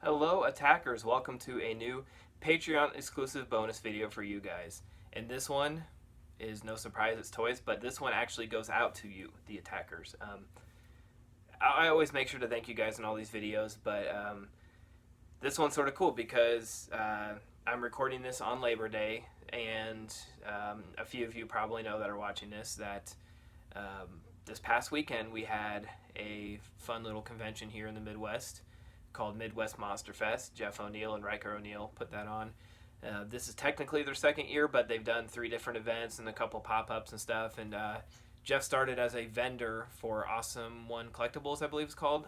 Hello, attackers. Welcome to a new Patreon exclusive bonus video for you guys. And this one is no surprise, it's toys, but this one actually goes out to you, the attackers. I always make sure to thank you guys in all these videos, but this one's sort of cool because I'm recording this on Labor Day, and a few of you probably know that are watching this that this past weekend we had a fun little convention here in the Midwest called Midwest Monster Fest. Jeff O'Neill and Riker O'Neill put that on. This is technically their second year, but they've done 3 different events and a couple pop-ups and stuff. And Jeff started as a vendor for Awesome One Collectibles, I believe it's called.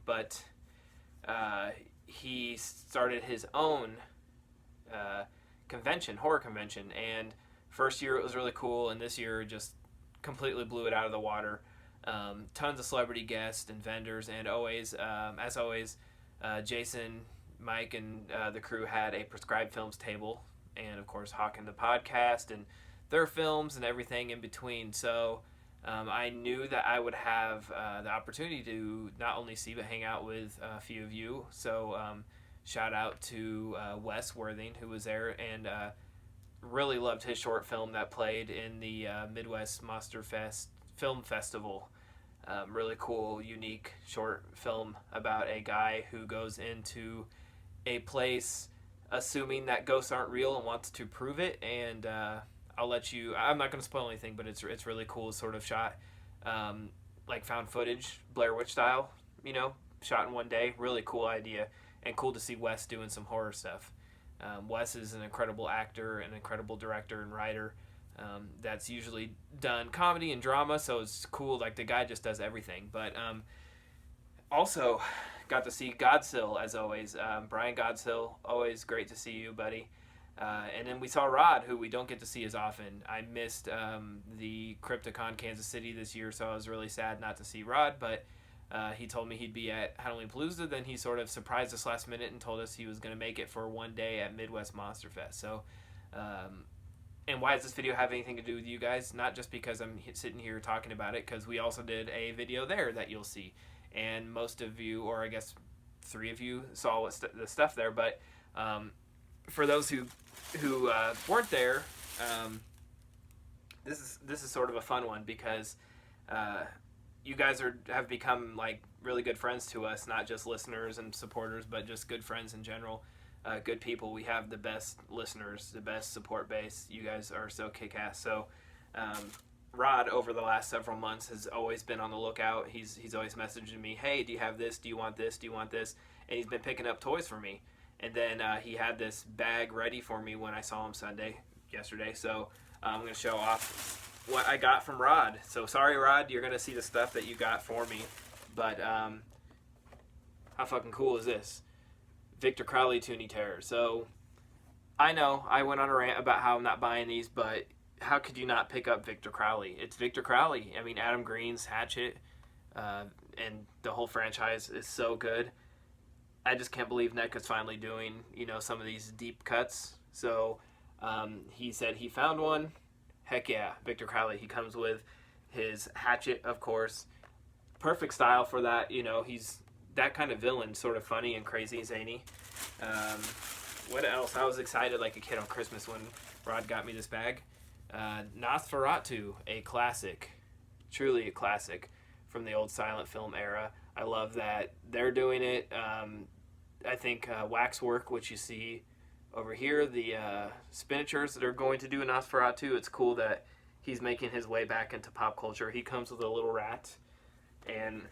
But he started his own convention, horror convention. And first year it was really cool, and this year just completely blew it out of the water. Tons of celebrity guests and vendors, and always, as always, Jason, Mike, and the crew had a Prescribed Films table, and of course Hawk and the podcast, and their films and everything in between. So I knew that I would have the opportunity to not only see but hang out with a few of you. So shout out to Wes Worthing, who was there, and really loved his short film that played in the Midwest Monster Fest Film Festival. Really cool, unique short film about a guy who goes into a place assuming that ghosts aren't real and wants to prove it. And I'm not going to spoil anything, but it's really cool, sort of shot like found footage, Blair Witch style, shot in one day. Really cool idea, and cool to see Wes doing some horror stuff. Wes is an incredible actor, an incredible director and writer. That's usually done comedy and drama, so it's cool. Like, the guy just does everything. But also got to see Godsill, as always. Brian Godsill, always great to see you, buddy. And then we saw Rod, who we don't get to see as often. I missed the Crypticon Kansas City this year, so I was really sad not to see Rod. But he told me he'd be at Halloween Palooza. Then he sort of surprised us last minute and told us he was going to make it for one day at Midwest Monster Fest. So and why does this video have anything to do with you guys? Not just because I'm sitting here talking about it, because we also did a video there that you'll see. And most of you, or I guess 3 of you, saw the stuff there. But for those who weren't there, this is sort of a fun one, because you guys have become like really good friends to us, not just listeners and supporters, but just good friends in general. Good people. We have the best listeners, the best support base. You guys are so kick-ass. So Rod, over the last several months, has always been on the lookout. He's always messaging me, hey, do you have this? Do you want this? Do you want this? And he's been picking up toys for me. And then he had this bag ready for me when I saw him yesterday. So I'm going to show off what I got from Rod. So sorry, Rod, you're going to see the stuff that you got for me. But how fucking cool is this? Victor Crowley Toonie Terror. So I know I went on a rant about how I'm not buying these, but how could you not pick up Victor Crowley? It's Victor Crowley. I mean, Adam Green's Hatchet and the whole franchise is so good. I just can't believe NECA's finally doing, some of these deep cuts. So he said he found one. Heck yeah, Victor Crowley. He comes with his Hatchet, of course. Perfect style for that. He's that kind of villain, sort of funny and crazy, zany. What else? I was excited like a kid on Christmas when Rod got me this bag. Nosferatu, a classic, truly a classic from the old silent film era. I love that they're doing it. I think Waxwork, which you see over here, the Spinachers that are going to do Nosferatu, it's cool that he's making his way back into pop culture. He comes with a little rat, and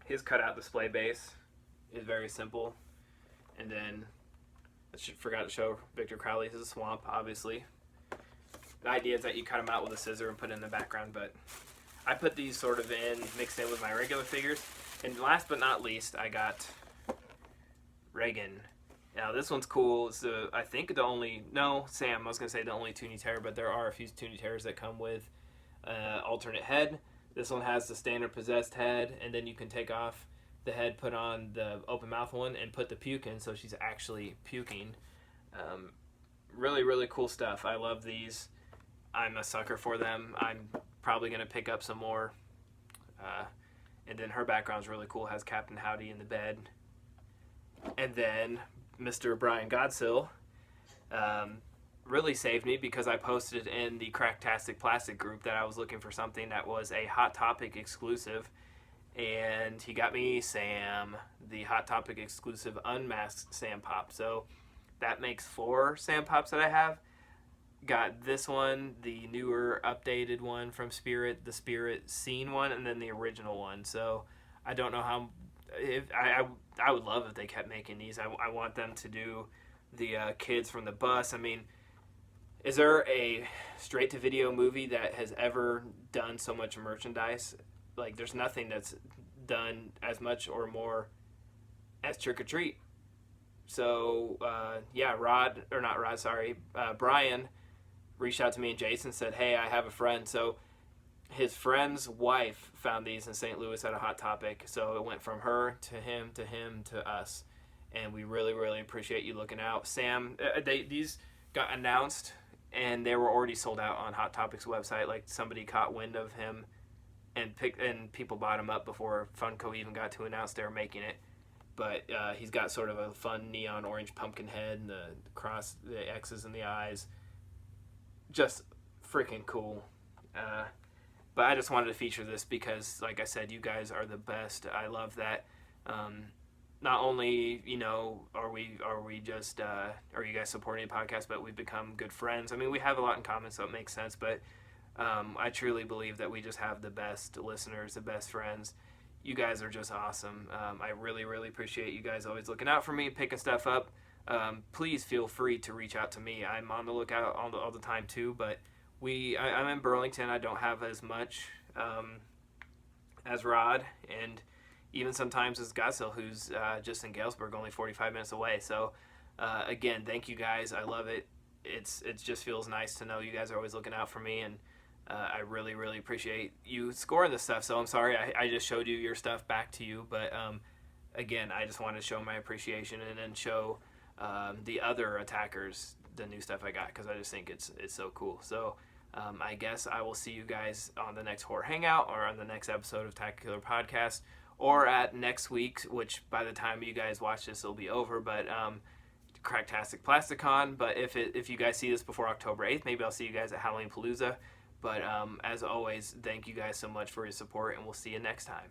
his cutout display base is very simple. And then I forgot to show Victor Crowley's a swamp, obviously. The idea is that you cut them out with a scissor and put it in the background, but I put these sort of mixed in with my regular figures. And last but not least, I got Reagan. Now this one's cool. It's I think the only, no, Sam, I was going to say the only Toonie Terror, but there are a few Toonie Terrors that come with alternate head. This one has the standard possessed head, and then you can take off the head, put on the open mouth one, and put the puke in, so she's actually puking. Really, really cool stuff. I love these. I'm a sucker for them. I'm probably going to pick up some more. And then her background's really cool. Has Captain Howdy in the bed. And then Mr. Brian Godsill really saved me because I posted in the Cracktastic Plastic group that I was looking for something that was a Hot Topic exclusive. And he got me Sam, the Hot Topic exclusive unmasked Sam Pop. So that makes 4 Sam Pops that I have. Got this one, the newer updated one from Spirit, the Spirit Scene one, and then the original one. So I don't know how. If I would love if they kept making these. I want them to do the kids from the bus. I mean, is there a straight to video movie that has ever done so much merchandise? Like, there's nothing that's done as much or more as Trick or Treat. So yeah, Brian reached out to me and Jason, said, hey, I have a friend. So his friend's wife found these in St. Louis at a Hot Topic. So it went from her to him to him to us. And we really, really appreciate you looking out. Sam, these got announced and they were already sold out on Hot Topic's website. Like, somebody caught wind of him and people bought him up before Funko even got to announce they were making it. But he's got sort of a fun neon orange pumpkin head and the cross, the X's in the eyes. Just freaking cool. But I just wanted to feature this because, like I said, you guys are the best. I love that. Not only, you know, are you guys supporting the podcast, but we've become good friends. I mean, we have a lot in common, so it makes sense. But I truly believe that we just have the best listeners, the best friends. You guys are just awesome. I really, really appreciate you guys always looking out for me, picking stuff up. Please feel free to reach out to me. I'm on the lookout all the time too, but I'm in Burlington. I don't have as much as Rod, and even sometimes as Godsell, who's just in Galesburg, only 45 minutes away. So again, thank you guys. I love it. It just feels nice to know you guys are always looking out for me, and I really, really appreciate you scoring this stuff. So I'm sorry I just showed you your stuff back to you, but again, I just wanted to show my appreciation and then show the other attackers the new stuff I got, because I just think it's so cool. So I guess I will see you guys on the next Horror Hangout or on the next episode of Tactical Podcast, or at next week, which by the time you guys watch this will be over, but Cracktastic Plasticon. But if you guys see this before October 8th, maybe I'll see you guys at Halloween Palooza. But as always, thank you guys so much for your support, and we'll see you next time.